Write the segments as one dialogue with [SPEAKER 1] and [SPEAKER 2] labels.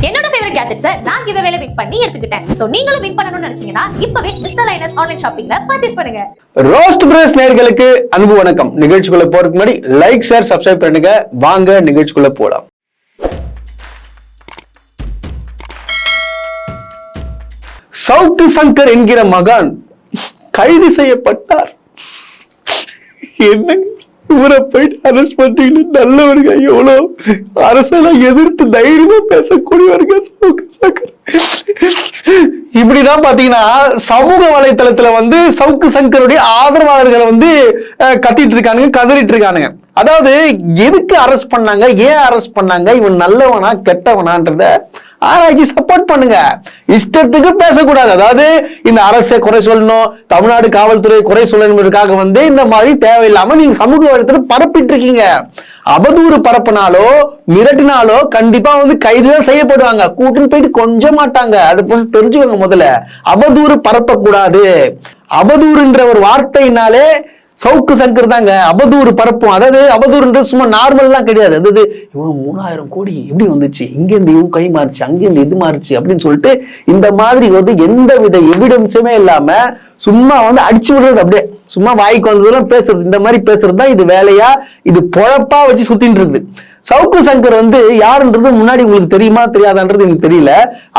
[SPEAKER 1] என்னோட ஃபேவரட் கேட்ஜெட்ஸை நான் கிவ்அவேல வின் பண்ணி எடுத்துக்கிட்டேன். சோ நீங்களும் வின் பண்ணணும்னு நினைச்சீங்கன்னா இப்பவே மிஸ்டர் லைனஸ் ஆன்லைன் ஷாப்பிங்ல பர்ச்சேஸ் பண்ணுங்க.
[SPEAKER 2] ரோஸ்ட் பிரஸ் நேயர்களுக்கு அன்பு வணக்கம். நிகழ்ச்சிக்குள்ள போறதுக்கு முன்னாடி லைக், ஷேர், சப்ஸ்கிரைப் பண்ணுங்க. வாங்க நிகழ்ச்சிக்குள்ள போலாம். சவுக்கு சங்கர் என்கிற மகான் கைது செய்யப்பட்டார். என்ன ஊரை போயிட்டு அரெஸ்ட் பண்றீங்க? நல்லவருங்க, எவ்வளவு அரசெல்லாம் எதிர்த்து தைரியமா பேசக்கூடியவருங்க சவுக்கு சங்கர். இப்படிதான் பாத்தீங்கன்னா சமூக வலைத்தளத்துல வந்து சவுக்கு சங்கருடைய ஆதரவாளர்களை வந்து கத்திட்டு இருக்கானுங்க, கதறிட்டு இருக்கானுங்க. அதாவது எதுக்கு அரெஸ்ட் பண்ணாங்க, ஏன் அரெஸ்ட் பண்ணாங்க, இவன் நல்லவனா கெட்டவனான்றத ஆராய்ச்சி சப்போர்ட் பண்ணுங்க. இஷ்டத்துக்கு பேசக்கூடாது. அதாவது இந்த அரசை குறை சொல்லணும், தமிழ்நாடு காவல்துறை குறை சொல்லணும்ன்றதுக்காக வந்து இந்த மாதிரி தேவையில்லாம நீங்க சமூக வலைத்தளத்துல பரப்பிட்டு இருக்கீங்க. அவதூறு பரப்பினாலோ மிரட்டினாலோ கண்டிப்பா வந்து கைதுதான் செய்யப்படுவாங்க. கூட்டுன்னு போயிட்டு கொஞ்சம் மாட்டாங்க. அது தெரிஞ்சுக்கோங்க. முதல்ல அவதூறு பரப்பக்கூடாது. அவதூறுன்ற ஒரு வார்த்தையினாலே சவுக்கு சங்கர் தாங்க அவதூறு பரப்பும். அதாவது அவதூறுன்றது சும்மா நார்மல்லாம் கிடையாது. அதாவது இவன் 3000 கோடி எப்படி வந்துச்சு, இங்கிருந்து இவன் கை மாறிச்சு, அங்கிருந்து இது மாறிச்சு அப்படின்னு சொல்லிட்டு இந்த மாதிரி வந்து எந்த வித எவிடன்ஸுமே இல்லாம சும்மா வந்து அடிச்சு விடுறது, அப்படியே சும்மா வாய்க்கு வந்ததெல்லாம் பேசுறது. இந்த மாதிரி பேசுறது தான் இது வேலையா, இது பொழப்பா வச்சு சுத்தின்னு இருக்குது. சவுக்கு சங்கர் வந்து யாருன்றது முன்னாடி உங்களுக்கு தெரியுமா தெரியாதான்றது எனக்கு தெரியல.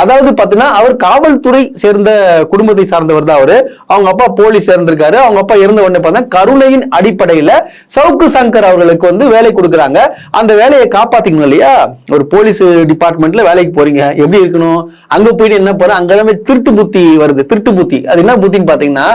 [SPEAKER 2] அதாவது பாத்தீங்கன்னா அவர் காவல்துறை சேர்ந்த குடும்பத்தை சார்ந்தவர் தான். அவரு அவங்க அப்பா போலீஸ் சேர்ந்திருக்காரு. அவங்க அப்பா இருந்த உடனே பார்த்தா கருணையின் அடிப்படையில சவுக்கு சங்கர் அவர்களுக்கு வந்து வேலை கொடுக்குறாங்க. அந்த வேலையை காப்பாத்திக்கணும் இல்லையா? ஒரு போலீஸ் டிபார்ட்மெண்ட்ல வேலைக்கு போறீங்க, எப்படி இருக்கணும்? அங்க போயிட்டு என்ன போற, அங்கெல்லாமே திருட்டு புத்தி வருது. திருட்டு புத்தி அது என்ன புத்தின்னு பாத்தீங்கன்னா,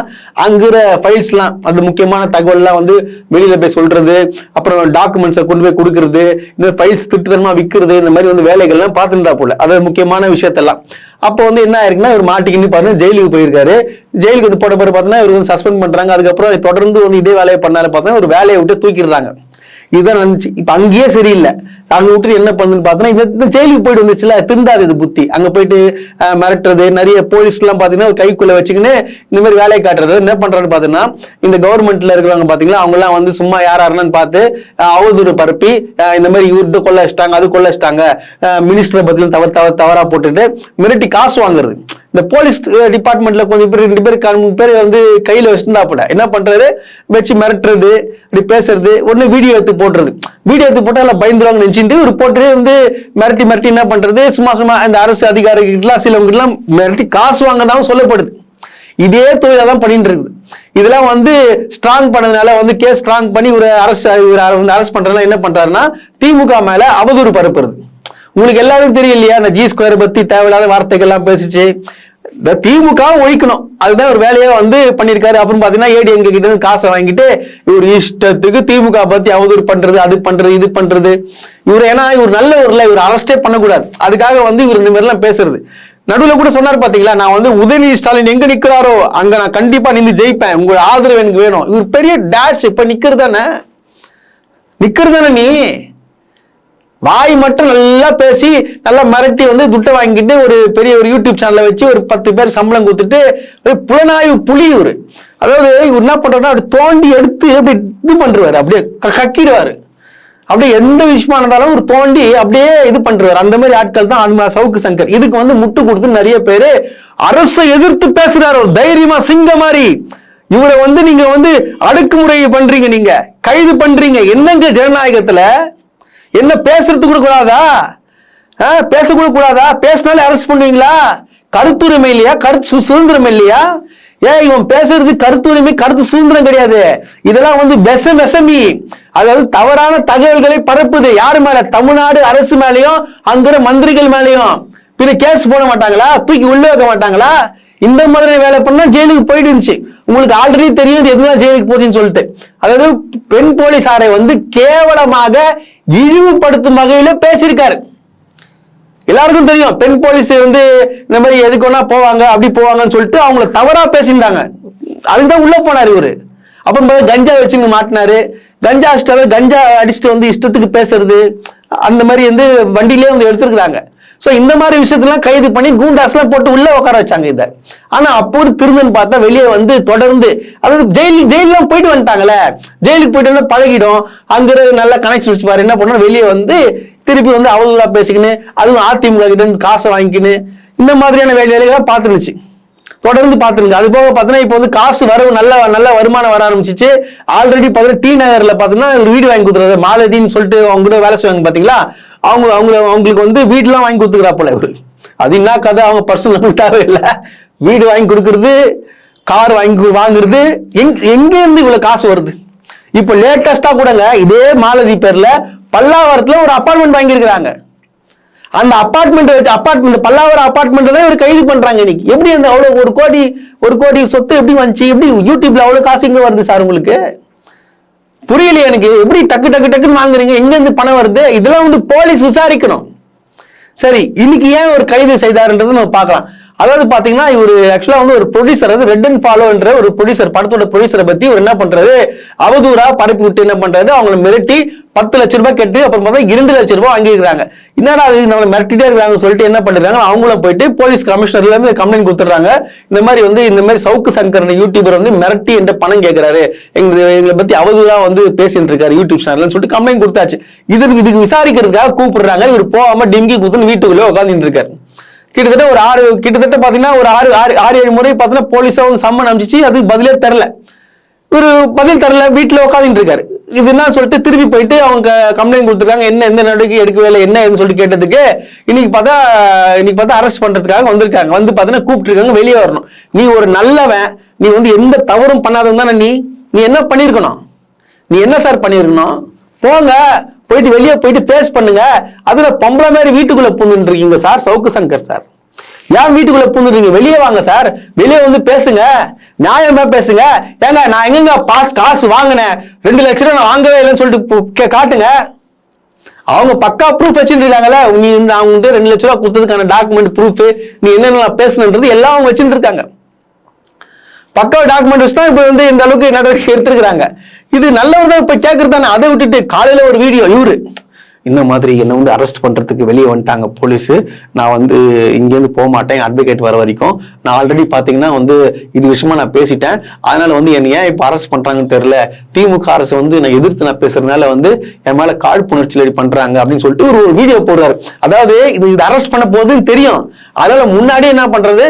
[SPEAKER 2] அங்குற ஃபைல்ஸ் எல்லாம், அது முக்கியமான தகவல் எல்லாம் வந்து வெளியில போய் சொல்றது, அப்புறம் டாக்குமெண்ட்ஸை கொண்டு போய் கொடுக்கறது, இந்த ஃபைல்ஸ் திருட்டுத்தனமா விற்கிறது, இந்த மாதிரி வந்து வேலைகள் எல்லாம் பார்த்துட்டா போல. அதாவது முக்கியமான விஷயத்தெல்லாம். அப்போ வந்து என்ன ஆயிருக்குன்னா, இவர் மாட்டிக்கின்னு பாருங்க ஜெயிலுக்கு போயிருக்காரு. ஜெயிலுக்கு வந்து போட்ட பிறகு பார்த்தீங்கன்னா இவர் வந்து சஸ்பெண்ட் பண்றாங்க. அதுக்கப்புறம் தொடர்ந்து வந்து இதே வேலையை பண்ணால பார்த்தீங்கன்னா ஒரு வேலையை விட்டு தூக்கிடுறாங்க. இதுதான் நினைச்சு இப்ப அங்கேயே சரியில்லை. அங்க விட்டு என்ன பண்ணுன்னு பார்த்தோன்னா இந்த ஜெயிலுக்கு போயிட்டு வந்துச்சுல, திருந்தாது இது புத்தி. அங்க போயிட்டு மிரட்டுறது, நிறைய போலீஸ் எல்லாம் பாத்தீங்கன்னா ஒரு கைக்குள்ள வச்சுக்கின்னு இந்த மாதிரி வேலையை காட்டுறது. என்ன பண்றான்னு பாத்தீங்கன்னா, இந்த கவர்மெண்ட்ல இருக்கிறவங்க பாத்தீங்களா, அவங்க எல்லாம் வந்து சும்மா யாருன்னு பார்த்து அவதூறு பரப்பி இந்த மாதிரி இவர்கிட்ட கொள்ள வச்சிட்டாங்க, அது கொள்ள வச்சிட்டாங்க, மினிஸ்டரை பத்தில தவறா போட்டுட்டு மிரட்டி காசு வாங்குறது. இந்த போலீஸ் டிபார்ட்மெண்ட்ல கொஞ்சம் பேர் 2 பேர் 3 பேர் வந்து கையில வச்சிருந்தாப்புல என்ன பண்றது, வச்சு மிரட்டுறது, அப்படி பேசுறது, ஒண்ணு வீடியோ எடுத்து போட்டுறது. வீடியோ எடுத்து போட்டா எல்லாம் பயந்துருவாங்க நினைச்சுட்டு ஒரு போட்டு வந்து மிரட்டி மிரட்டி என்ன பண்றது, சும்மா இந்த அரசு அதிகாரிகிட்டலாம் சிலவங்க எல்லாம் மிரட்டி காசு வாங்கதான் சொல்லப்படுது. இதே தொழிலை தான் பண்ணிட்டு இருக்குது. இதெல்லாம் வந்து ஸ்ட்ராங் பண்ணதுனால வந்து கேஸ் ஸ்ட்ராங் பண்ணி ஒரு அரெஸ்ட் பண்றதுனால என்ன பண்றாருன்னா, திமுக மேல அவதூறு பரப்புறது. உங்களுக்கு எல்லாரும் தெரியும் இல்லையா, அந்த G2 பத்தி தேவையில்லாத வார்த்தைகள் எல்லாம் பேசிச்சு. இந்த திமுக ஒழிக்கணும், அதுதான் ஒரு வேலையா வந்து பண்ணிருக்காரு. அப்புறம் பாத்தீங்கன்னா ADMK கிட்ட இருந்து காசை வாங்கிட்டு இவர் இஷ்டத்துக்கு திமுக பத்தி அவதூறு பண்றது, அது பண்றது, இது பண்றது. இவர் ஏன்னா இவர் நல்ல ஊர்ல இவர் அரெஸ்டே பண்ணக்கூடாது, அதுக்காக வந்து இவர் இந்த மாதிரி எல்லாம் பேசுறது. நடுவில் கூட சொன்னார் பாத்தீங்களா, நான் வந்து உதயநிதி ஸ்டாலின் எங்க நிக்கிறாரோ அங்க நான் கண்டிப்பா நின்று ஜெயிப்பேன், உங்களோட ஆதரவு எனக்கு வேணும். இவர் பெரிய டேஷ். இப்ப நிக்கிறதானே நீ வாய் மட்டும் நல்லா பேசி நல்லா மிரட்டி வந்து துட்டை வாங்கிட்டு ஒரு பெரிய ஒரு யூடியூப் சேனலை வச்சு ஒரு 10 பேர் சம்பளம் கொடுத்துட்டு புலனாய்வு புலி இவரு. அதாவது இவர் என்ன பண்றாருன்னா அப்படி தோண்டி எடுத்து அப்படி இது பண்றாரு, அப்படியே கக்கிடுவாரு. அப்படியே எந்த விஷயமா இருந்தாலும் ஒரு தோண்டி அப்படியே இது பண்றாரு. அந்த மாதிரி ஆட்கள் தான் அந்த சவுக்கு சங்கர். இதுக்கு வந்து முட்டு கொடுத்து நிறைய பேரு அரசை எதிர்த்து பேசுறாரு ஒரு தைரியமா சிங்க மாதிரி. இவரை வந்து நீங்க வந்து அடக்குமுறை பண்றீங்க, நீங்க கைது பண்றீங்க. என்னங்க ஜனநாயகத்துல என்ன பேசுறது கூட கூடாதா? பேசக்கூட கூடாதா? பேசினாலே அரெஸ்ட் பண்ணுவீங்களா? கருத்துரிமை இல்லையா? கருத்து சுதந்திரம் இல்லையா? ஏன் இவன் பேசுறது கருத்துரிமை, கருத்து சுதந்திரம் கிடையாது. இதெல்லாம் வந்து விஷமி. அதாவது தவறான தகவல்களை பரப்புது. யாரு மேல? தமிழ்நாடு அரசு மேலையும் அங்குற மந்திரிகள் மேலையும். பின்ன கேஸ் போட மாட்டாங்களா? தூக்கி உள்ள வைக்க மாட்டாங்களா? இந்த மாதிரி வேலை பண்ணா ஜெயிலுக்கு போயிட்டு இருந்துச்சு. உங்களுக்கு ஆல்ரெடி தெரியும் எதுதான் ஜெயிலுக்கு போச்சுன்னு சொல்லிட்டு. அதாவது பெண் போலீசாரை வந்து கேவலமாக இழிவுபடுத்தும் வகையில பேசியிருக்காரு. எல்லாருக்கும் தெரியும் பெண் போலீஸ் வந்து இந்த மாதிரி எதுக்கு வேணா போவாங்க, அப்படி போவாங்கன்னு சொல்லிட்டு அவங்கள தவறா பேசியிருந்தாங்க. அதுதான் உள்ள போனாரு இவரு. அப்புறம் கஞ்சா வச்சுங்க மாட்டினாரு. கஞ்சா அடிச்சுட்டு வந்து இஷ்டத்துக்கு பேசுறது, அந்த மாதிரி வந்து வண்டியிலே வந்து எடுத்துருக்காங்க. சோ இந்த மாதிரி விஷயத்தெல்லாம் கைது பண்ணி கூண்டாஸ்லாம் போட்டு உள்ள உட்கார வச்சாங்க இதை. ஆனா அப்போது திருந்தன்னு பார்த்தா வெளியே வந்து தொடர்ந்து, அதாவது ஜெயிலாம் போயிட்டு வந்துட்டாங்கல்ல, ஜெயிலுக்கு போயிட்டு வந்து பழகிடும், அங்க நல்ல கனெக்ஷன் வச்சுப்பாரு, என்ன பண்ண வெளியே வந்து திருப்பி வந்து அவதூறா பேசிக்கின்னு, அதுவும் அதிமுக கிட்ட இருந்து காசை வாங்கிக்கின்னு இந்த மாதிரியான வேலைகளை பார்த்துருந்துச்சு, தொடர்ந்து பார்த்துருங்க. அது போக பார்த்தீங்கன்னா இப்போ வந்து காசு வரவு நல்ல வருமானம் வர ஆரம்பிச்சிச்சு. ஆல்ரெடி பார்த்தீங்கன்னா டி நகர்ல பார்த்தீங்கன்னா ஒரு வீடு வாங்கி கொடுத்துறது, மாலதின்னு சொல்லிட்டு அவங்க கூட வேலை செய்வாங்க பாத்தீங்களா, அவங்களுக்கு வந்து வீடுலாம் வாங்கி கொடுத்துக்கிறா போல இவரு. அது என்ன கதை, அவங்க பர்சனல் தேவையில்லை, வீடு வாங்கி கொடுக்கறது, கார் வாங்குறது, எங்க இருந்து இவ்வளவு காசு வருது? இப்போ லேட்டஸ்டா கூடங்க இதே மாலதி பேர்ல பல்லாவரத்துல ஒரு அபார்ட்மெண்ட் வாங்கி இருக்கிறாங்க. அந்த அபார்ட்மெண்ட் பல்லாவரம் அபார்ட்மெண்ட் தான் இவர் கைது பண்றாங்க இன்னைக்கு. எப்படி அந்த அவ்வளவு ஒரு கோடி சொத்து எப்படி வந்துச்சு? எப்படி யூடியூப்ல அவ்வளவு காசு இங்க வருது சார்? உங்களுக்கு புரியலையே எனக்கு. எப்படி டக்குன்னு வாங்குறீங்க? எங்க இருந்து பணம் வருது? இதெல்லாம் வந்து போலீஸ் விசாரிக்கணும். சரி, இன்னைக்கு ஏன் ஒரு கைது செய்தாருன்றது நம்ம பார்க்கலாம். அதாவது பாத்தீங்கன்னா இவர் ஆக்சுவலா வந்து ஒரு ப்ரொடியூசர், ரெட் அண்ட் ஃபாலோ என்ற ஒரு ப்ரொடியூசர், படத்தோட ப்ரொடியூசரை பத்தி இவர் என்ன பண்றாரு, அவதூறா பரப்பி விட்டு என்ன பண்றாரு, அவங்களை மிரட்டி 10 லட்சம் ரூபாய் கேட்டு அப்புறம் பார்த்தா 2 லட்சம் ரூபாய் வாங்கிக்கிறாங்க. என்னடா அது நம்மளை மிரட்டிட்டே இருக்காங்க சொல்லிட்டு என்ன பண்றாங்க, அவங்களும் போயிட்டு போலீஸ் கமிஷனர்ல இருந்து கம்ப்ளைண்ட் கொடுத்துறாங்க. இந்த மாதிரி சவுக்கு சங்கர் யூடியூபர் வந்து மிரட்டி என்ற பணம் கேட்கிறாரு, எங்களை பத்தி அவதூறா வந்து பேசிட்டு இருக்காரு யூடியூப் சேனல்னு சொல்லிட்டு கம்ப்ளைண்ட் கொடுத்தாச்சு. இதுக்கு விசாரிக்கிறதுக்காக கூப்பிடுறாங்க. இவர் போகாம டிங்கி குத்துன்னு வீட்டுக்குள்ளே உட்காந்துட்டு இருக்காரு. கிட்டத்தட்ட பாத்தீங்கன்னா ஒரு 6-7 முறை பாத்தீங்கன்னா போலீஸா வந்து சம்மன் அனுப்பிச்சு, அதுக்கு பதிலே தரல, ஒரு பதில் தரல, வீட்டுல உட்காந்துட்டு இருக்காரு. இது என்ன சொல்லிட்டு திருப்பி போயிட்டு அவங்க கம்ப்ளைண்ட் கொடுத்துருக்காங்க. எந்த நடவடிக்கை எடுக்கவே இல்லை என்ன சொல்லிட்டு கேட்டதுக்கு இன்னைக்கு பார்த்தா அரெஸ்ட் பண்றதுக்காக வந்திருக்காங்க. வந்து பாத்தீங்கன்னா கூப்பிட்டு இருக்காங்க, வெளியே வரணும். நீ ஒரு நல்லவன், நீ வந்து எந்த தவறும் பண்ணாதவன் தானே, நீ என்ன பண்ணிருக்கணும்? நீ என்ன சார் பண்ணிருக்கணும்? போங்க, போயிட்டு வெளியே போயிட்டு பேஸ் பண்ணுங்க. அதுல பொம்பளை மாதிரி வீட்டுக்குள்ள பூந்துட்டு இருக்கீங்க சார், சவுக்கு சங்கர் சார். ஏன் வீட்டுக்குள்ள பூந்துருக்கீங்க? வெளியே வாங்க சார், வெளியே வந்து பேசுங்க, நியாயமா பேசுங்க. ஏங்க நான் எங்க காசு வாங்கினேன், 2 லட்சம் ரூபாய் நான் வாங்கவே இல்லைன்னு சொல்லிட்டு காட்டுங்க. அவங்க பக்கா ப்ரூஃப் வச்சுட்டு இருக்காங்கல்ல, நீ இந்த அவங்க 2 லட்சம் ரூபாய் கொடுத்ததுக்கான டாக்குமெண்ட் ப்ரூஃப், நீ என்னென்ன பேசணுன்றது எல்லாம் அவங்க வச்சுட்டு இருக்காங்க. பக்கா டாக்குமெண்ட் வச்சு தான் இப்ப வந்து இந்த அளவுக்கு நடவடிக்கை எடுத்திருக்கிறாங்க. இது நல்லவர் தான் இப்ப கேட்கறது தானே. அதை விட்டுட்டு காலையில ஒரு வீடியோ, இவரு இந்த மாதிரி என்ன வந்து அரெஸ்ட் பண்றதுக்கு வெளியே வந்துட்டாங்க போலீஸ், நான் வந்து இங்கேருந்து போக மாட்டேன் அட்வொகேட் வர வரைக்கும், நான் ஆல்ரெடி பாத்தீங்கன்னா வந்து இது விஷயமா நான் பேசிட்டேன், அதனால வந்து என்ன ஏன் இப்ப அரெஸ்ட் பண்றாங்கன்னு தெரியல, திமுக அரசு வந்து நான் எதிர்த்து நான் பேசுறதுனால வந்து என் மேல காழ்ப்புணர்ச்சி பண்றாங்க அப்படின்னு சொல்லிட்டு ஒரு வீடியோ போடுறாரு. அதாவது இது அரெஸ்ட் பண்ண போகுதுன்னு தெரியும், அதனால முன்னாடி என்ன பண்றது,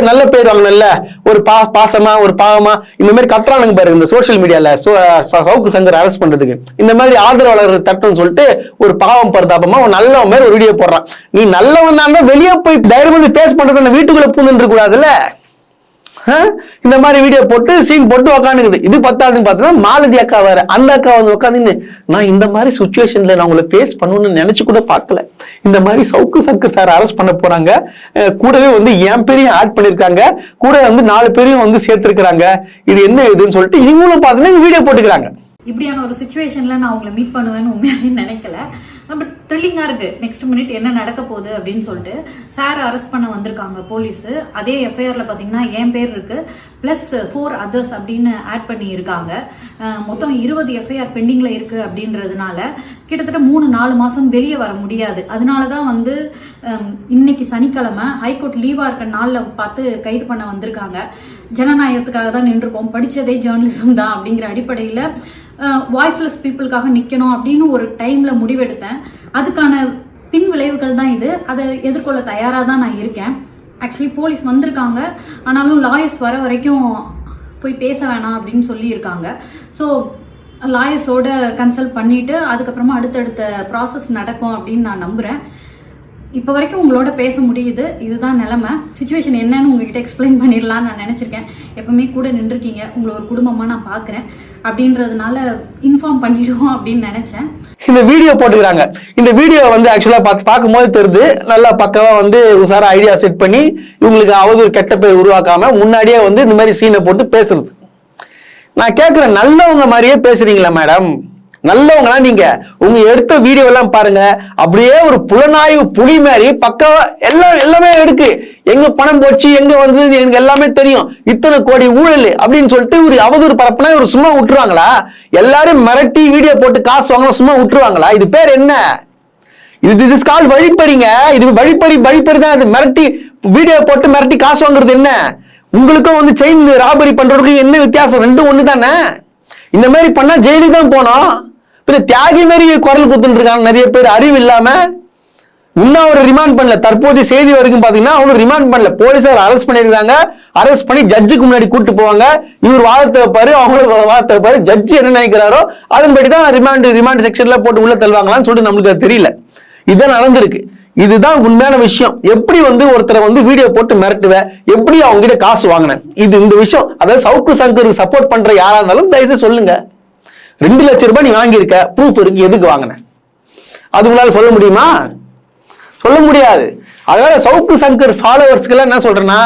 [SPEAKER 2] நல்ல பேர் வாங்கணும்ல, ஒரு பாசமா ஒரு பாவமா இந்த மாதிரி கத்துறானுங்க பாருங்க இந்த சோசியல் மீடியால, சவுக்கு சங்கர் அரெஸ்ட் பண்றதுக்கு. இந்த மாதிரி ஆதரவாளர் தட்டுன்னு சொல்லிட்டு ஒரு பாவம் பரிதாபமா ஒரு நல்ல மாதிரி ஒரு வீடியோ போடுறான். நீ நல்லவன் தான் வெளியே போய் தைரியம் பேஸ் பண்றது, வீட்டுக்குள்ள பூந்துட்டு கூடாதுல்ல. இந்த மாதிரி வீடியோ போட்டு சீன் போட்டு உக்காந்துக்குது. இது பத்தாதுன்னு பார்த்தீங்கன்னா மாலதி அக்கா வேற, அந்த அக்கா வந்து உட்காந்து நான் இந்த மாதிரி சுச்சுவேஷன்ல நான் உங்களை ஃபேஸ் பண்ணணும்னு நினைச்சு கூட பார்க்கல, இந்த மாதிரி சவுக்கு சங்கர் சார் அரெஸ்ட் பண்ண போறாங்க, கூடவே வந்து என் பேரையும் ஆட் பண்ணிருக்காங்க, கூட வந்து 4 பேரையும் வந்து சேர்த்திருக்கிறாங்க, இது என்ன இதுன்னு சொல்லிட்டு இவங்களும் பார்த்தீங்கன்னா வீடியோ போட்டுக்கிறாங்க.
[SPEAKER 3] இப்படியான ஒரு சிச்சுவேஷன்ல நான் உங்களை மீட் பண்ணுவேன்னு உண்மையாவே நினைக்கல. பட் த்ரில்லிங்கா இருக்கு, நெக்ஸ்ட் மினிட் என்ன நடக்க போகுது அப்படின்னு சொல்லிட்டு. சார் அரெஸ்ட் பண்ண வந்திருக்காங்க போலீஸ். அதே எஃப்ஐஆர்ல பாத்தீங்கன்னா என் பேர் இருக்கு, பிளஸ் 4 அதர்ஸ் அப்படின்னு ஆட் பண்ணி இருக்காங்க. மொத்தம் 20 எஃப்ஐஆர் பெண்டிங்ல இருக்கு அப்படின்றதுனால கிட்டத்தட்ட 3-4 மாசம் வெளியே வர முடியாது. அதனாலதான் வந்து இன்னைக்கு சனிக்கிழமை ஹைகோர்ட் லீவா இருக்க நாள்ல பார்த்து கைது பண்ண வந்திருக்காங்க. ஜனநாயகத்துக்காக தான் நின்றுருக்கோம், படிச்சதே ஜேர்னலிசம் தான் அப்படிங்கிற அடிப்படையில வாய்ஸ்லெஸ் பீப்புளுக்காக நிக்கணும் அப்படின்னு ஒரு டைம்ல முடிவெடுத்தேன். அதுக்கான பின் விளைவுகள் தான் இது. அதை எதிர்கொள்ள தயாரா தான் நான் இருக்கேன். ஆக்சுவலி போலீஸ் வந்திருக்காங்க, ஆனாலும் லாயர்ஸ் வர வரைக்கும் போய் பேச வேணாம் அப்படின்னு சொல்லி இருக்காங்க. ஸோ லாயர்ஸோட கன்சல்ட் பண்ணிட்டு அதுக்கப்புறமா அடுத்தடுத்த ப்ராசஸ் நடக்கும் அப்படின்னு நான் நம்புறேன். இப்போ வரைக்கும் உங்களோட பேச முடியுது, இதுதான் நிலைமை. சிச்சுவேஷன் என்னன்னு உங்ககிட்ட எக்ஸ்பிளைன் பண்ணிடலாம்னு நான் நினைச்சிருக்கேன். எப்பவுமே கூட நின்றுருக்கீங்க, உங்களை ஒரு குடும்பமா நான் பாக்குறேன் அப்படின்றதுனால இன்ஃபார்ம் பண்ணிடுவோம் அப்படின்னு நினைச்சேன்.
[SPEAKER 2] இந்த வீடியோ போட்டுக்கிறாங்க. இந்த வீடியோ வந்து ஆக்சுவலா பார்க்கும்போது தெரியுது, நல்லா பக்கவா வந்து உசாரா ஐடியா செட் பண்ணி இவங்களுக்கு அவதூறு கெட்ட பேர் உருவாக்காம முன்னாடியே வந்து இந்த மாதிரி சீனை போட்டு பேசுறது. நான் கேட்கிறேன், நல்லவங்க மாதிரியே பேசுறீங்களா மேடம்? நல்லவங்களா நீங்க? உங்க எடுத்த வீடியோ எல்லாம் பாருங்க, அப்படியே ஒரு புலனாய்வு புலி மாதிரி பக்கவா எல்லாமே எடுக்கு. எங்க பணம் போச்சு, எங்க வந்து எனக்கு எல்லாமே தெரியும், இத்தனை கோடி ஊழல் அப்படின்னு சொல்லிட்டு ஒரு அவதூறு பரப்புனா ஒரு சும்மா விட்டுருவாங்களா? எல்லாரும் மிரட்டி வீடியோ போட்டு காசு வாங்க சும்மா விட்டுருவாங்களா? இது பேர் என்ன? திஸ் இஸ் கால் வழிப்பறிங்க. இது வழிப்பறி தான். அது மிரட்டி வீடியோ போட்டு மிரட்டி காசு வாங்குறது என்ன? உங்களுக்கும் வந்து செயின் ராபரி பண்றதுக்கும் என்ன வித்தியாசம்? ரெண்டும் ஒண்ணு தானே. இந்த மாதிரி பண்ணா ஜெயிலுக்கு தான் போனோம். தியாகி மாதிரி குரல் குத்துட்டு இருக்காங்க நிறைய பேர், அறிவு இல்லாம. இன்னும் அவர் ரிமாண்ட் பண்ணல. தற்போதைய செய்தி வரைக்கும் பாத்தீங்கன்னா அவங்க ரிமாண்ட் பண்ணல. போலீசார் அரெஸ்ட் பண்ணிருக்காங்க. அரெஸ்ட் பண்ணி ஜட்ஜுக்கு முன்னாடி கூட்டு போவாங்க. இவர் வாதத்தை வைப்பாரு, அவங்களும் வாதத்தை வைப்பாரு. ஜட்ஜி என்ன நினைக்கிறாரோ அதன்படி தான் ரிமாண்ட் செக்ஷன்ல போட்டு உள்ள தள்ளுவாங்களான்னு சொல்லிட்டு நம்மளுக்கு அது தெரியல. இதுதான் நடந்திருக்கு. இதுதான் உண்மையான விஷயம். எப்படி வந்து ஒருத்தரை வந்து வீடியோ போட்டு மிரட்டுவேன், எப்படி அவங்க கிட்ட காசு வாங்கினேன், இந்த விஷயம். அதாவது சவுக்கு சங்கருக்கு சப்போர்ட் பண்ற யாரா இருந்தாலும் தயவுசெய்து சொல்லுங்க. 2 லட்சம் ரூபாய் நீ வாங்கியிருக்க, ப்ரூஃப் இருக்கு, எதுக்கு வாங்கின? அது உங்களால சொல்ல முடியுமா? சொல்ல முடியாது. அதனால சவுக்கு சங்கர் ஃபாலோவர்ஸ்க்கு எல்லாம் என்ன சொல்றேன்னா,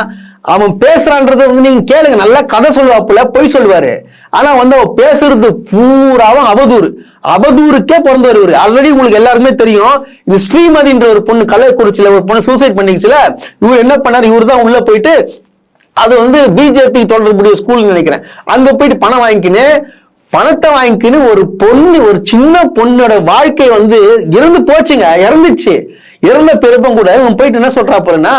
[SPEAKER 2] அவன் பேசுறான்றத வந்து நீங்க கேளுங்க. நல்லா கதை சொல்லுவாப்புல, பொய் சொல்லுவாரு. ஆனா வந்து அவன் பேசுறது பூராவும் அவதூறுக்கே பிறந்தவர். ஆல்ரெடி உங்களுக்கு எல்லாருமே தெரியும். இது ஸ்ரீமதின்ற ஒரு பொண்ணு கள்ளக்குறிச்சியில ஒரு பொண்ணு சூசைட் பண்ணிச்சுல, இவர் என்ன பண்ணாரு, இவர் தான் உள்ள போயிட்டு அது வந்து பிஜேபி தொடர்புடைய ஸ்கூல் நினைக்கிறேன், அங்க போயிட்டு பணத்தை வாங்கிக்கின்னு ஒரு பொண்ணு, ஒரு சின்ன பொண்ணோட வாழ்க்கை வந்து இறந்து போச்சுங்க. இறந்துச்சு. இறந்த பிறப்பும் கூட இவன் போயிட்டு என்ன சொல்றா போறேன்னா,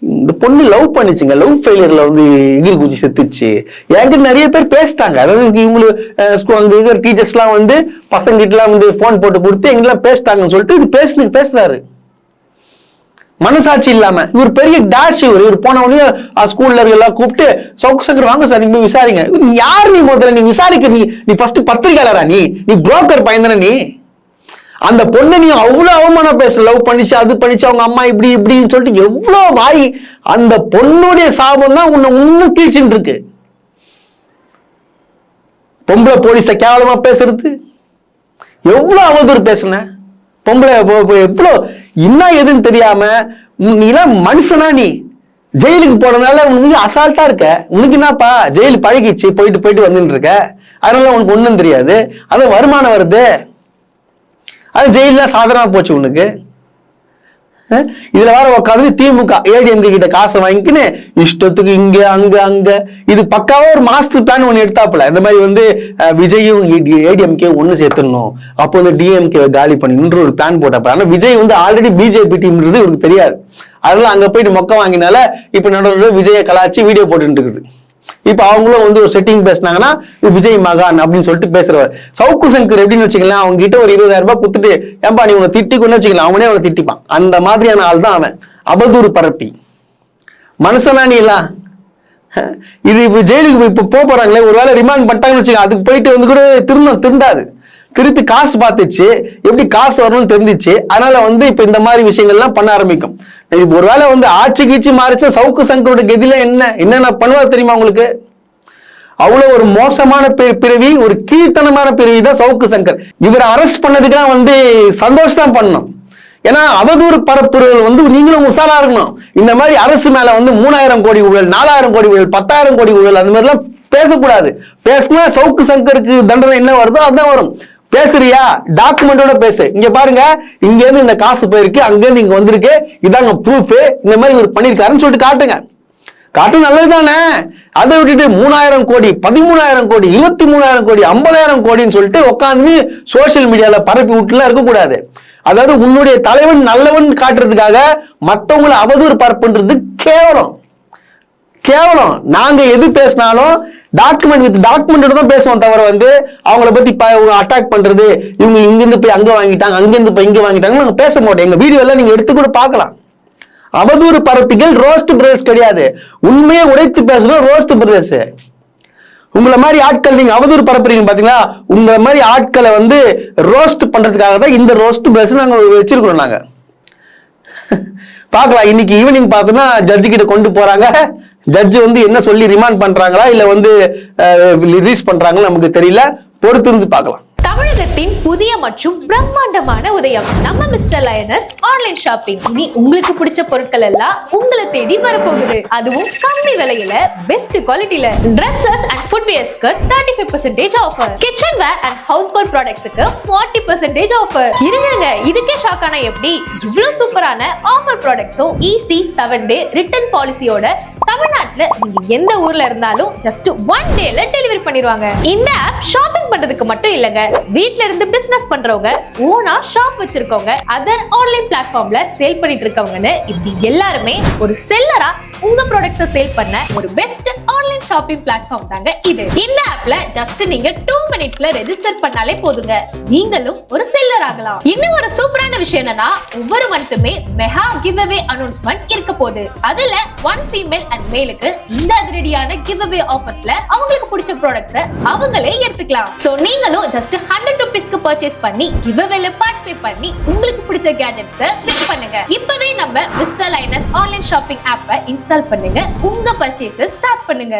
[SPEAKER 2] இந்த பொண்ணு லவ் பண்ணிச்சுங்க, லவ் ஃபெயிலியர்ல வந்து எகிரி குச்சி செத்துச்சு. என்கிட்ட நிறைய பேர் பேசிட்டாங்க. அதாவது இவங்களுக்கு டீச்சர்ஸ் எல்லாம் வந்து பசங்க கிட்ட எல்லாம் வந்து போன் போட்டு கொடுத்து எங்கெல்லாம் பேசிட்டாங்கன்னு சொல்லிட்டு இது பேசுறாரு. மனசாட்சி இல்லாம இவர் பெரிய டேஷ். இவர் போன உடனே ஸ்கூல்ல எல்லாம் கூப்பிட்டு சவுக்கு சங்கர் வாங்க சார், நீங்க விசாரிங்க. யார் நீ முதல்ல? நீ விசாரிக்க, நீ ஃபர்ஸ்ட் பத்திரிகையாளரா? நீ புரோக்கர் பையன் நீ. அந்த பொண்ணை நீ அவ்வளவு அவமானம் பேச, லவ் பண்ணிச்சு, அது பண்ணிச்சு, அவங்க அம்மா இப்படி இப்படின்னு சொல்லிட்டு எவ்வளவு வாய். அந்த பொண்ணுடைய சாபம் தான் உன்னை இன்னும் கீழ்ச்சின்னு இருக்கு. பொம்பளை போலீஸ கேவலமா பேசுறது, எவ்வளவு அவதூறு பேசுன பொம்பளை, எவ்வளவு இன்னும் எதுன்னு தெரியாம. நீ எல்லாம் மனுஷனா? நீ ஜெயிலுக்கு போறதுனால உனக்கு அசால்ட்டா இருக்க. உனக்கு என்னப்பா ஜெயிலு பழகிச்சு, போயிட்டு வந்துட்டு இருக்க, அதனால உனக்கு ஒண்ணும் தெரியாது. அது வருமானம் வருது, அது ஜெயில சாதாரணமா போச்சு உனக்கு. இதுல வேற உட்காந்து திமுக ஏடிஎம்கே கிட்ட காசை வாங்கிக்கின்னு இஷ்டத்துக்கு இங்க அங்க. இது பக்காவா ஒரு மாஸ்டர் பிளான் ஒண்ணு எடுத்தாப்புல. இந்த மாதிரி வந்து விஜயும் ஏடிஎம்கே ஒண்ணு சேர்த்துடணும், அப்போ வந்து டிஎம்கே காலி பண்ணி ஒரு பிளான் போட்டப்ப. ஆனா விஜய் வந்து ஆல்ரெடி பிஜேபி டீம்ன்றது இவருக்கு தெரியாது. அதனால அங்க போயிட்டு மொக்க வாங்கினால இப்ப நடுவில் விஜய கலாச்சி வீடியோ போட்டு இருக்குது. இப்ப அவங்களும் வந்து ஒரு செட்டிங் பேசினாங்கன்னா விஜய் மகான் அப்படின்னு சொல்லிட்டு பேசுறவர். சவுக்கு சங்கர் எப்படின்னு வச்சுக்கலாம், அவங்க கிட்ட ஒரு 20,000 ரூபாய் கொடுத்துட்டு ஏன்பா நீ உன்னை திட்டிக்கொண்டு வச்சுக்கலாம், அவனே அவனை திட்டிப்பான். அந்த மாதிரியான ஆள் தான் அவன். அவதூறு பரப்பி மனுஷனா நீ எல்லாம். இது இப்ப ஜெயிலுக்கு இப்ப போறாங்களே, ஒருவேளை ரிமாண்ட் பண்ணிட்டாங்கன்னு வச்சுக்கலாம், அதுக்கு போயிட்டு வந்து கூட திருந்தாது. திருப்பி காசு பார்த்துச்சு, எப்படி காசு வரணும்னு தெரிஞ்சிச்சு. அதனால வந்து இப்ப இந்த மாதிரி விஷயங்கள்லாம் பண்ண ஆரம்பிக்கும். ஒருவேளை வந்து ஆட்சி கீச்சு மாறிச்சு, சவுக்கு சங்கரோட கதியில என்னென்ன பண்ணுவார் தெரியுமா உங்களுக்கு? அவ்வளவு ஒரு மோசமான பிறவி, ஒரு கீழ்த்தனமான பிறவி தான் சவுக்கு சங்கர். இவரை அரெஸ்ட் பண்ணதுக்கெல்லாம் வந்து சந்தோஷம் தான் பண்ணணும். ஏன்னா அவதூறு பரப்புறவர்கள் வந்து நீங்களும் உஷாரா இருக்கணும். இந்த மாதிரி அரசு மேல வந்து 3000 கோடி ஊழல், 4000 கோடி ஊழல், 10,000 கோடி ஊழல், அந்த மாதிரி எல்லாம் பேசக்கூடாது. பேசினா சவுக்கு சங்கருக்கு தண்டனை என்ன வருதோ அதுதான் வரும். பேசுறியா டாக்குமெண்டோட பேசு. இங்க பாருங்க, இங்க இருந்து இந்த காசு போயிருக்கு, அங்க இருந்து இங்க வந்திருக்கு, இதாங்க ப்ரூஃப், இந்த மாதிரி இவர் பண்ணிருக்காருன்னு சொல்லிட்டு காட்டுங்க. காட்டு நல்லது தானே. அதை விட்டுட்டு 3000 கோடி, 13,000 கோடி, 23,000 கோடி, 50,000 கோடின்னு சொல்லிட்டு உட்காந்து சோசியல் மீடியால பரப்பி விட்டுலாம் இருக்கக்கூடாது. அதாவது உன்னுடைய தலைவன் நல்லவன் காட்டுறதுக்காக மத்தவங்களை அவதூறு பரப்புன்றது கேவலம். நாங்க எது பேசினாலும் டாக்குமெண்ட் தான் பேசுவோம், தவிர வந்து அவங்கள பத்தி அட்டாக் பண்றது, இவங்க இங்கிருந்து போய் அங்க வாங்கிட்டாங்க, அங்கிருந்து போய் இங்க வாங்கிட்டாங்க நாங்க பேச மாட்டோம். எங்க வீடியோ எல்லாம் நீங்க எடுத்து கூட பார்க்கலாம். அவதூறு பரப்பிகள் ரோஸ்ட் பிரதர்ஸ் கிடையாது. உண்மையை உடைத்து பேசுறோம் ரோஸ்ட் பிரதர்ஸ். உங்களை மாதிரி ஆட்கள் நீங்க அவதூறு பரப்புறீங்க பாத்தீங்களா, உங்களை மாதிரி ஆட்களை வந்து ரோஸ்ட் பண்றதுக்காக தான் இந்த ரோஸ்ட் பிரதர்ஸ் நாங்க வச்சிருக்கிறோம். நாங்க பார்க்கலாம். இன்னைக்கு ஈவினிங் பார்த்தோம்னா ஜட்ஜு கிட்ட கொண்டு போறாங்க. ஜட்ஜ் வந்து என்ன சொல்லி ரிமாண்ட் பண்றாங்களா இல்ல வந்து ரிலீஸ் பண்றாங்களா நமக்கு தெரியல. பொறுத்து இருந்து பார்க்கலாம்.
[SPEAKER 1] தமிழகத்தின் புதிய மற்றும் பிரம்மாண்டமான உதயம் நம்ம மிஸ்டர் லயனஸ் ஆன்லைன் ஷாப்பிங். இனி உங்களுக்கு பிடிச்ச பொருட்கள் எல்லாம் உங்களை தேடி வரப்போகுது. அதுவும் கம்மி விலையில பெஸ்ட் குவாலிட்டில. Dresses and footwearsக்கு 35% offer. Kitchenware and household ப்ராடக்ட்ஸ்க்கு 40% ஆஃபர். இருங்க, இதுக்கே ஷாக் ஆனா எப்படி? இவ்வளவு சூப்பரான ஆஃபர் ப்ராடக்ட்ஸும் ஈஸி 7 டே ரிட்டர்ன் பாலிசியோட தமிழ்நாட்டுல நீங்க எந்த ஊர்ல இருந்தாலும் ஜஸ்ட் 1 டேல டெலிவரி பண்ணிடுவாங்க. இந்த ஆப் ஷாப்பிங் பண்றதுக்கு மட்டும் இல்லங்க, வீட்ல இருந்து பிசினஸ் பண்றவங்க, ஓனா ஷாப் வச்சிருக்கவங்க, அதர் ஆன்லைன் பிளாட்ஃபார்ம்ல சேல் பண்ணிட்டு இருக்கவங்கன்னு இப்படி எல்லாருமே ஒரு செல்லரா உங்க ப்ராடக்ட்ஸை சேல் பண்ண ஒரு பெஸ்ட் ஆன்லைன் ஷாப்பிங் பிளாட்ஃபார்ம் தாங்க இது. இந்த ஆப்ல ஜஸ்ட் நீங்க 2 மினிட்ஸ்ல ரெஜிஸ்டர் பண்ணாலே போதுங்க, நீங்களும் ஒரு செல்லர் ஆகலாம். இன்னும் ஒரு சூப்பரான விஷயம் என்னன்னா, ஒவ்வொரு மந்த்துமே மெகா கிவ் அவே அனௌன்ஸ்மெண்ட் இருக்க போகுது. அதுல 1 ஃபீமேல் அண்ட் மேலுக்கு இந்த அதிரடியான கிவ் அவே ஆஃபர்ஸ்ல அவங்களுக்கு பிடிச்ச ப்ராடக்ட்ஸை அவங்களே எடுத்துக்கலாம். சோ நீங்களும் ஜஸ்ட் 100 ரூபீஸ்க்கு பர்ச்சேஸ் பண்ணி கிவ் அவேல பார்ட்டிசிபேட் பண்ணி உங்களுக்கு பிடிச்ச கேஜெட்ஸை ஷேர் பண்ணுங்க. இப்பவே நம்ம மிஸ்டர் லைனஸ் ஆன்லைன் ஷாப்பிங் ஆப்பை இன்ஸ்டால் பண்ணுங்க, உங்க பர்ச்சேஸை ஸ்டார்ட் பண்ணுங்க.